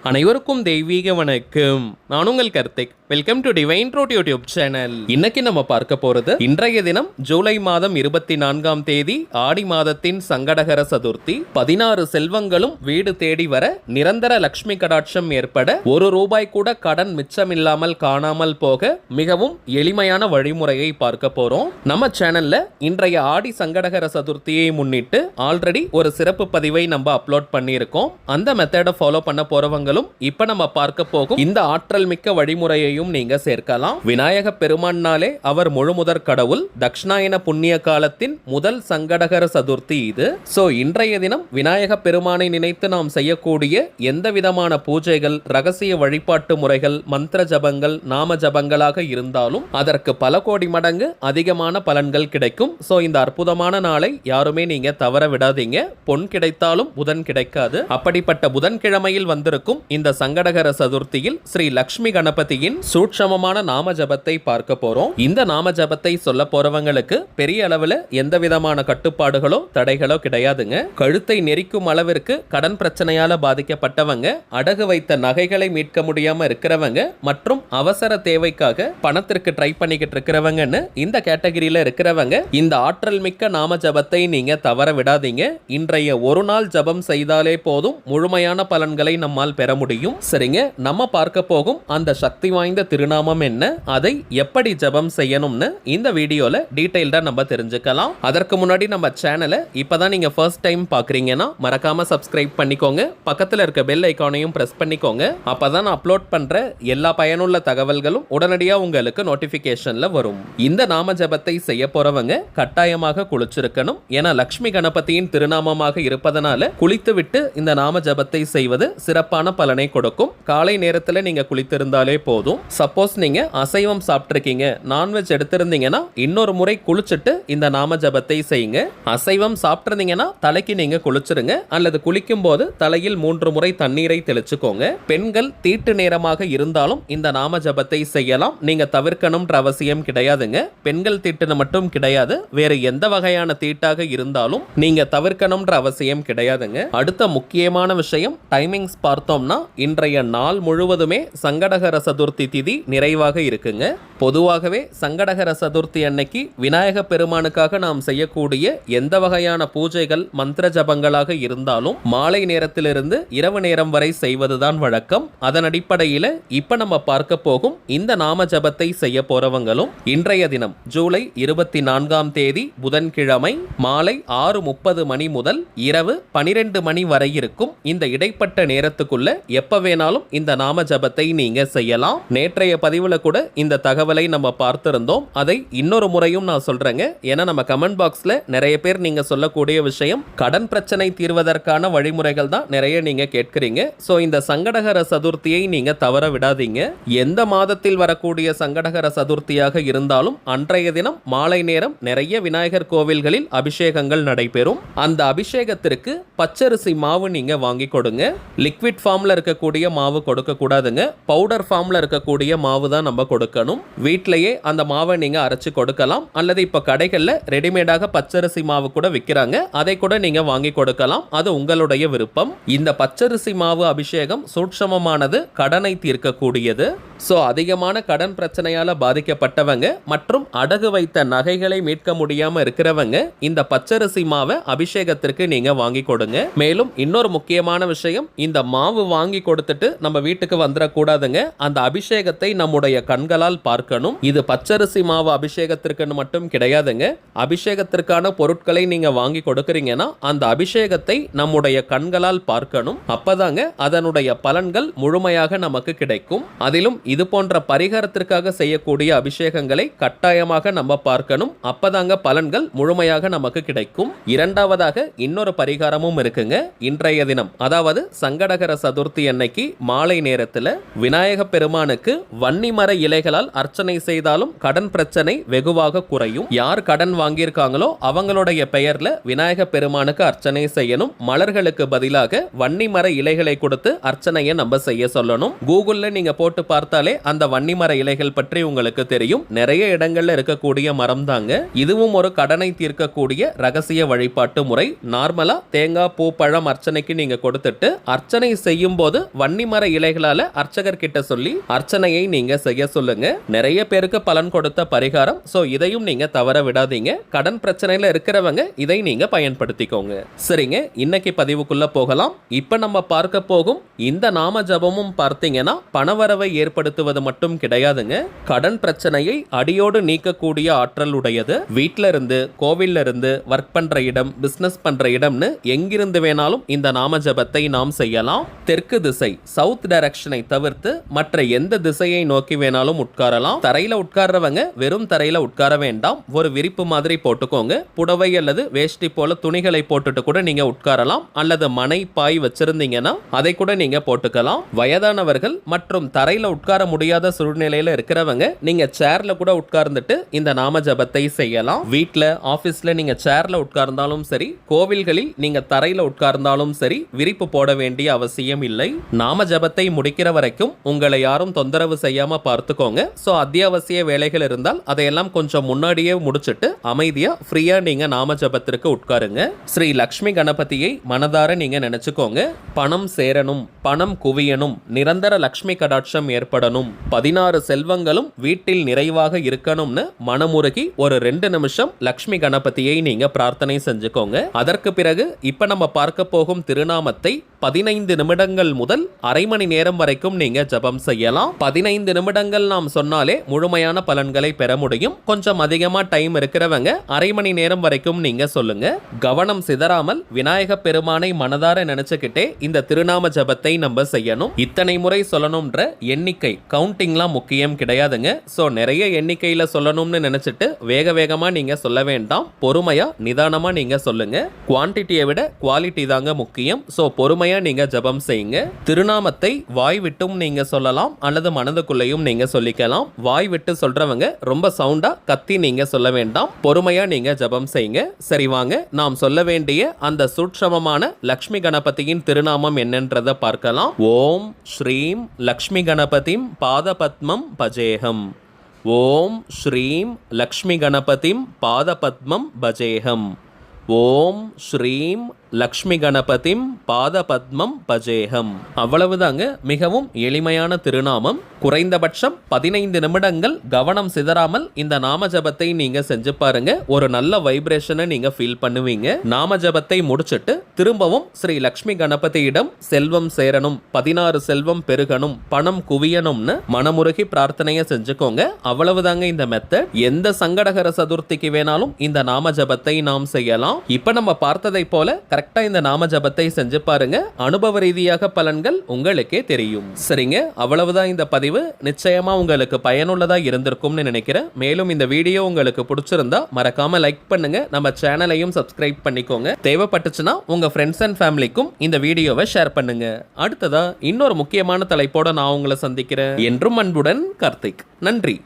அனைவருக்கும் தெய்வீக வணக்கம். நான் உங்கள் Karthik. Welcome to divine truth YouTube channel. இன்னைக்கு நம்ம பார்க்க போறது இன்றைய தினம் ஜூலை மாதம் 24ஆம் தேதி ஆடி மாதத்தின் சங்கடகர சதுர்த்தி. 16 செல்வங்களும் வீடு தேடி வர, நிரந்தர லட்சுமி கடாட்சம் ஏற்பட, ₹1 கூட கடன் மிச்சமில்லாமல் காணாமல் போக மிகவும் எளிமையான வழிமுறையை பார்க்க போறோம். நம்ம சேனல்ல இன்றைய ஆடி சங்கடகர சதுர்த்தியை முன்னிட்டு ஆல்ரெடி ஒரு சிறப்பு பதிவை நம்ம அப்லோட் பண்ணியிருக்கோம். அந்த மெத்தடை ஃபாலோ பண்ண போறவங்களும் இப்ப நம்ம பார்க்க போகும் இந்த ஆற்றல் மிக்க வழிமுறையை நீங்க சேர்க்கலாம். விநாயக பெருமானாலே அவர் முழுமுதற் கடவுள். தக்ஷணாயன புண்ணிய காலத்தின் முதல் சங்கடகர சதுர்த்தி இது. சோ இன்றைய தினம் விநாயக பெருமானை நினைத்து நாம் செய்யக்கூடிய எந்த விதமான பூஜைகள், ரகசிய வழிபாட்டு முறைகள், மந்திர ஜபங்கள், நாம ஜபங்களாக இருந்தாலும் அதற்கு பல கோடி மடங்கு அதிகமான பலன்கள் கிடைக்கும். சோ இந்த அற்புதமான நாளை யாருமே நீங்க தவற விடாதீங்க. பொன் கிடைத்தாலும் புதன் கிடைக்காது. அப்படிப்பட்ட புதன்கிழமையில் வந்திருக்கும் இந்த சங்கடகர சதுர்த்தியில் ஸ்ரீ லக்ஷ்மி கணபதியின் சூட்சமமான நாம ஜபத்தை பார்க்க போறோம். இந்த நாம ஜபத்தை சொல்ல போறவங்களுக்கு பெரிய அளவுல எந்த விதமான கட்டுப்பாடுகளோ தடைகளோ கிடையாதுங்க. கழுத்தை நெரிக்கும் அளவிற்கு கடன் பிரச்சனையால பாதிக்கப்பட்டவங்க, அடகு வைத்த நகைகளை மீட்க முடியாம இருக்கிறவங்க மற்றும் அவசர தேவைக்காக பணத்திற்கு ட்ரை பண்ணிக்கிட்டு இருக்கிறவங்கன்னு இந்த கேட்டகரியில இருக்கிறவங்க இந்த ஆற்றல் மிக்க நாம ஜபத்தை நீங்க தவற விடாதீங்க. இன்றைய ஒரு நாள் ஜபம் செய்தாலே போதும், முழுமையான பலன்களை நம்மால் பெற முடியும். சரிங்க, நம்ம பார்க்க போகும் அந்த சக்தி வாய்ந்த திருநாமம் என்ன, அதை எப்படி ஜபம் செய்யணும்னு இந்த வீடியோல டீடைல்டா நம்ம தெரிஞ்சுக்கலாம். அதற்கு முன்னாடி நம்ம சேனலை இப்பதான் நீங்க ஃபர்ஸ்ட் டைம் பாக்குறீங்கன்னா மறக்காம சப்ஸ்கிரைப் பண்ணிக்கோங்க. பக்கத்துல இருக்க பெல் ஐகானையும் பிரஸ் பண்ணிக்கோங்க. அப்பதான் நான் அப்லோட் பண்ற எல்லா பயனுள்ள தகவல்களும் உடனடியா உங்களுக்கு நோட்டிபிகேஷன்ல வரும். இந்த நாம ஜபத்தை செய்ய போறவங்க கட்டாயமாக குளிச்சிருக்கணும். ஏன்னா லக்ஷ்மி கணபதியின் திருநாமமாக இருப்பதனால குளித்து விட்டு இந்த நாம ஜபத்தை செய்வது சிறப்பான பலனை கொடுக்கும். காலை நேரத்துல நீங்க குளித்திருந்தாலே போதும். சப்போஸ் நீங்க அசைவம் சாப்பிட்டிருக்கீங்க, நான்வெஜ் எடுத்திருந்தீங்கன்னா இன்னொரு முறை குளிச்சுட்டு இந்த நாம ஜபத்தை செய்யுங்க. அசைவம் சாப்பிட்டிருந்தீங்கன்னா தலைக்கு நீங்க குளிச்சிருங்க, அல்லது குளிக்கும் போது தலையில் 3 முறை தண்ணீரை தெளிச்சுக்கோங்க. பெண்கள் தீட்டு நேரமாக இருந்தாலும் இந்த நாம ஜபத்தை செய்யலாம். நீங்க தவிர்க்கணும்ன்ற அவசியம் கிடையாதுங்க. பெண்கள் தீட்டுன்னு மட்டும் கிடையாது, வேற எந்த வகையான தீட்டாக இருந்தாலும் நீங்க தவிர்க்கணும்ன்ற அவசியம் கிடையாதுங்க. அடுத்த முக்கியமான விஷயம், டைமிங்ஸ் பார்த்தோம்னா இன்றைய நாள் முழுவதுமே சங்கடகர சதுர்த்தி திதி நிறைவாக இருக்குங்க. பொதுவாகவே சங்கடகர சதுர்த்தி அன்னைக்கு விநாயக பெருமானுக்காக நாம் செய்யக்கூடிய எந்த வகையான பூஜைகள், மந்திர ஜபங்களாக இருந்தாலும் மாலை நேரத்திலிருந்து இரவு நேரம் வரை செய்வதுதான் வழக்கம். அதன் அடிப்படையில் இப்ப நம்ம பார்க்க போகும் இந்த நாம ஜபத்தை செய்ய போறவங்களும் இன்றைய தினம் ஜூலை 24ஆம் தேதி புதன்கிழமை மாலை 6:30 மணி முதல் இரவு 12 மணி வரை இருக்கும் இந்த இடைப்பட்ட நேரத்துக்குள்ள எப்ப வேணாலும் இந்த நாம ஜபத்தை நீங்க செய்யலாம். நேற்றைய பதிவுல கூட இந்த தகவலை நம்ம பார்த்திருந்தோம். அதை இன்னொரு முறையும் நான் சொல்றேங்க. ஏன்னா நம்ம கமெண்ட் பாக்ஸ்ல நிறைய பேர் நீங்க சொல்லக்கூடிய விஷயம் கடன் பிரச்சனை தீர்வதற்கான வழிமுறைகள் தான் நிறைய நீங்க கேட்கிறீங்க. சோ இந்த சங்கடகர சதுர்த்தியை நீங்க தவற விடாதீங்க. எந்த மாதத்தில் வரக்கூடிய சங்கடகர சதுர்த்தியாக இருந்தாலும் அன்றைய தினம் மாலை நேரம் நிறைய விநாயகர் கோவில்களில் அபிஷேகங்கள் நடைபெறும். அந்த அபிஷேகத்திற்கு பச்சரிசி மாவு நீங்க வாங்கி கொடுங்க. லிக்விட் ஃபார்ம்ல இருக்கக்கூடிய மாவு கொடுக்க கூடாதுங்க. பவுடர் ஃபார்ம்ல இருக்கக்கூடிய மாவு தான் நம்ம கொடுக்கணும். வீட்டிலேயே அந்த மாவை நீங்க அரைச்சு கொடுக்கலாம், அல்லது இப்ப கடைகள்ல ரெடிமேடாக பச்சரிசி மாவு கூட விற்கிறாங்க, அதை கூட நீங்க வாங்கி கொடுக்கலாம். அது உங்களுடைய விருப்பம். இந்த பச்சரிசி மாவு அபிஷேகம் சூட்சமமானது, கடனை தீர்க்கக்கூடியது. சோ அதிகமான கடன் பிரச்சனையால பாதிக்கப்பட்டவங்க மற்றும் அடகு வைத்த நகைகளை மீட்க முடியாம இருக்கிறவங்க இந்த பச்சரிசி மாவை அபிஷேகத்திற்கு நீங்க வாங்கி கொடுங்க. மேலும் இன்னொரு முக்கியமான விஷயம், இந்த மாவு வாங்கி கொடுத்துட்டு நம்ம வீட்டுக்கு வந்துடக்கூடாதுங்க. அந்த அபிஷேகத்தை நம்முடைய கண்களால் பார்க்கணும். இது பச்சரிசி மாவு அபிஷேகத்திற்கு மட்டும் கிடையாதுங்க. அபிஷேகத்திற்கான பொருட்களை நீங்க வாங்கி கொடுக்கறீங்கன்னா அந்த அபிஷேகத்தை நம்முடைய கண்களால் பார்க்கணும். அப்பதாங்க அதனுடைய பலன்கள் முழுமையாக நமக்கு கிடைக்கும். அதிலும் இது போன்ற பரிகாரத்திற்காக செய்யக்கூடிய அபிஷேகங்களை கட்டாயமாக நம்ம பார்க்கணும். அப்பதாங்க பலன்கள் முழுமையாக நமக்கு கிடைக்கும். இரண்டாவதாக இன்னொரு பரிகாரமும் இருக்குங்க. இன்றைய தினம் அதாவது சங்கடகர சதுர்த்தி அன்னைக்கு மாலை நேரத்தில் விநாயக பெருமானுக்கு வன்னிமர இலைகளால் அர்ச்சனை செய்தாலும் கடன் பிரச்சனை வெகுவாக குறையும். யார் கடன் வாங்கியிருக்காங்களோ அவங்களுடைய பெயர்ல விநாயக பெருமானுக்கு அர்ச்சனை செய்யணும். மலர்களுக்கு பதிலாக வன்னிமர இலைகளை கொடுத்து அர்ச்சனையை நம்ம செய்ய சொல்லணும். கூகுள்ல நீங்க போட்டு பார்த்தா பார்த்தாலே அந்த வன்னிமர இலைகள் பற்றி உங்களுக்கு தெரியும். நிறைய இடங்கள்ல இருக்கக்கூடிய மரம் தாங்க. இதுவும் ஒரு கடனை தீர்க்கக்கூடிய ரகசிய வழிபாட்டு முறை. நார்மலா தேங்காய் பூ பழம் அர்ச்சனைக்கு நீங்க கொடுத்துட்டு அர்ச்சனை செய்யும் போது வன்னிமர இலைகளால அர்ச்சகர் கிட்ட சொல்லி அர்ச்சனையை நீங்க செய்ய சொல்லுங்க. நிறைய பேருக்கு பலன் கொடுத்த பரிகாரம். சோ இதையும் நீங்க தவற விடாதீங்க. கடன் பிரச்சனையில இருக்கிறவங்க இதை நீங்க பயன்படுத்திக்கோங்க. சரிங்க, இன்னைக்கு பதிவுக்குள்ள போகலாம். இப்ப நம்ம பார்க்க போகும் இந்த நாம ஜபமும் பார்த்தீங்கன்னா பணவரவை ஏற்படுத்துவது மட்டும் கிடையாதுங்க. கடன் பிரச்சனையை அடியோடு நீக்கக்கூடிய ஆற்றல் உடையது. வீட்ல இருந்து, கோவில்ல இருந்து, ஒர்க் பண்ற இடம், பிசினஸ் பண்ற இடம்னு எங்கிருந்து வேணாலும் இந்த நாம ஜபத்தை நாம் செய்யலாம். தெற்கு திசை சவுத் டைரக்ஷனை தவிர்த்து மற்ற எந்த திசையை நோக்கி வேணாலும் உட்காரலாம். தரையில உட்கார்றவங்க வெறும் தரையில உட்கார வேண்டாம். ஒரு விரிப்பு மாதிரி போட்டுக்கோங்க. புடவை அல்லது வேஷ்டி போல துணிகளை போட்டுட்டு கூட நீங்க உட்காரலாம். அல்லது மனை பாய் வச்சிருந்தீங்கன்னா அதை கூட நீங்க போட்டுக்கலாம். வயதானவர்கள் மற்றும் தரையில உட்கார முடியாத சூழ்நிலையில இருக்கிறவங்க நீங்க சேர்ல கூட உட்கார்ந்துட்டு இந்த நாம ஜபத்தை செய்யலாம். வீட்ல, ஆபீஸ்ல நீங்க சேர்ல உட்கார்ந்தாலும் சரி, கோவில்களில் நீங்க தரையில உட்கார்ந்தாலும் சரி, விரிப்பு போட வேண்டிய அவசியம் இல்லை. நாம ஜபத்தை முடிக்கிற வரைக்கும் உங்களை யாரும் தொந்தரவு செய்யாம பார்த்துக்கோங்க. சோ அத்தியாவசிய வேலைகள் இருந்தால் அதையெல்லாம் கொஞ்சம் முன்னாடியே முடிச்சிட்டு அமைதியா ஃப்ரீயா நீங்க நாம ஜபத்திற்கு உட்காருங்க. ஸ்ரீ லக்ஷ்மி கணபதியை மனதார நீங்க நினைச்சுக்கோங்க. பணம் சேரணும், பணம் குவியணும், நிரந்தர லக்ஷ்மி கடாட்சம் ஏற்படணும், 16 செல்வங்களும் வீட்டில் நிறைவாக இருக்கணும்னு மனமுருகி ஒரு 2 நிமிஷம் லக்ஷ்மி கணபதியை நீங்க பிரார்த்தனை செஞ்சுக்கோங்க. அதற்கு பிறகு இப்ப நம்ம பார்க்க போகும் திருநாமத்தை 15 நிமிடங்கள் முதல் அரை மணி நேரம் வரைக்கும் நீங்க ஜபம் செய்யலாம். 15 நிமிடங்கள் நாம் சொன்னாலே முழுமையான பலன்களை பெற முடியும். கொஞ்சம் அதிகமா டைம் இருக்கிறவங்க அரை மணி நேரம் வரைக்கும் நீங்க சொல்லுங்க. கவனம் சிதறாமல் விநாயக பெருமானை மனதார நினைச்சுக்கிட்டே இந்த திருநாம ஜபத்தை நம்ம செய்யணும். இத்தனை முறை சொல்லணும்ன்ற எண்ணிக்கை கவுண்டிங்லாம் முக்கியம் கிடையாதுங்க. சோ நிறைய எண்ணிக்கையில சொல்லணும்னு நினைச்சிட்டு வேக வேகமா நீங்க சொல்ல வேண்டாம். பொறுமையா நிதானமா நீங்க சொல்லுங்க. குவான்டிட்டியை விட குவாலிட்டி தாங்க முக்கியம். சோ பொறுமையா நீங்க ஜபம் செய்யுங்க. திருநாமத்தை வாய் விட்டும் நீங்க சொல்லலாம் அல்லது மனதுக்குள்ளேயும் நீங்க சொல்லிக்கலாம். வாய் விட்டு சொல்றவங்க ரொம்ப சவுண்டா கத்தி நீங்க சொல்ல வேண்டாம். பொறுமையா நீங்க ஜபம் செய்யுங்க. சரி, வாங்க நாம் சொல்ல வேண்டிய அந்த சூட்சமமான லக்ஷ்மி கணபதியின் திருநாமம் என்னன்றதை பார்க்கலாம். ஓம் ஸ்ரீம் லக்ஷ்மி கணபதிம் பாதபத்மம் பஜேகம். ஓம் ஸ்ரீம் லக்ஷ்மி கணபதிம் பாதபத்மம் பஜேகம். ஓம் ஸ்ரீம் லக்ஷ்மி கணபதிம் பாதபத்மம் பஜேகம். அவ்வளவுதாங்க. மிகவும் எளிமையான திருநாமம். குறைந்தபட்சம் 15 நிமிடங்கள் கவனம் சிதறாமல் இந்த நாம ஜபத்தை நீங்க செஞ்சு பாருங்க. ஒரு நல்ல வைப்ரேஷனை நீங்க ஃபீல் பண்ணுவீங்க. நாம ஜபத்தை முடிச்சிட்டு திரும்பவும் ஸ்ரீ லக்ஷ்மி கணபதியிடம் செல்வம் சேரணும், 16 செல்வம் பெருகணும், பணம் குவியணும்னு மனமுருகி பிரார்த்தனையை செஞ்சுக்கோங்க. அவ்வளவுதாங்க இந்த மெத்தட். எந்த சங்கடகர சதுர்த்திக்கு வேணாலும் இந்த நாம ஜபத்தை நாம் செய்யலாம். இப்ப நம்ம பார்த்ததை போல கரெக்டா இந்த நாம ஜபத்தை செஞ்சு பாருங்க. அனுபவ ரீதியாக பலன்கள் உங்களுக்கே தெரியும். சரிங்க, அவ்வளவுதான் இந்த பதிவு. நிச்சயமா உங்களுக்கு பயனுள்ளதா இருந்திருக்கும்னு நினைக்கிறேன். மேலும் இந்த வீடியோ உங்களுக்கு பிடிச்சிருந்தா மறக்காம லைக் பண்ணுங்க. நம்ம சேனலையும் சப்ஸ்கிரைப் பண்ணிக்கோங்க. தேவைப்பட்டுச்சுன்னா உங்க ஃப்ரெண்ட்ஸ் அண்ட் ஃபேமிலிக்கும் இந்த வீடியோவை ஷேர் பண்ணுங்க. அடுத்ததா இன்னொரு முக்கியமான தலைப்போட நான் உங்களை சந்திக்கிறேன். என்றும் அன்புடன் கார்த்திக். நன்றி.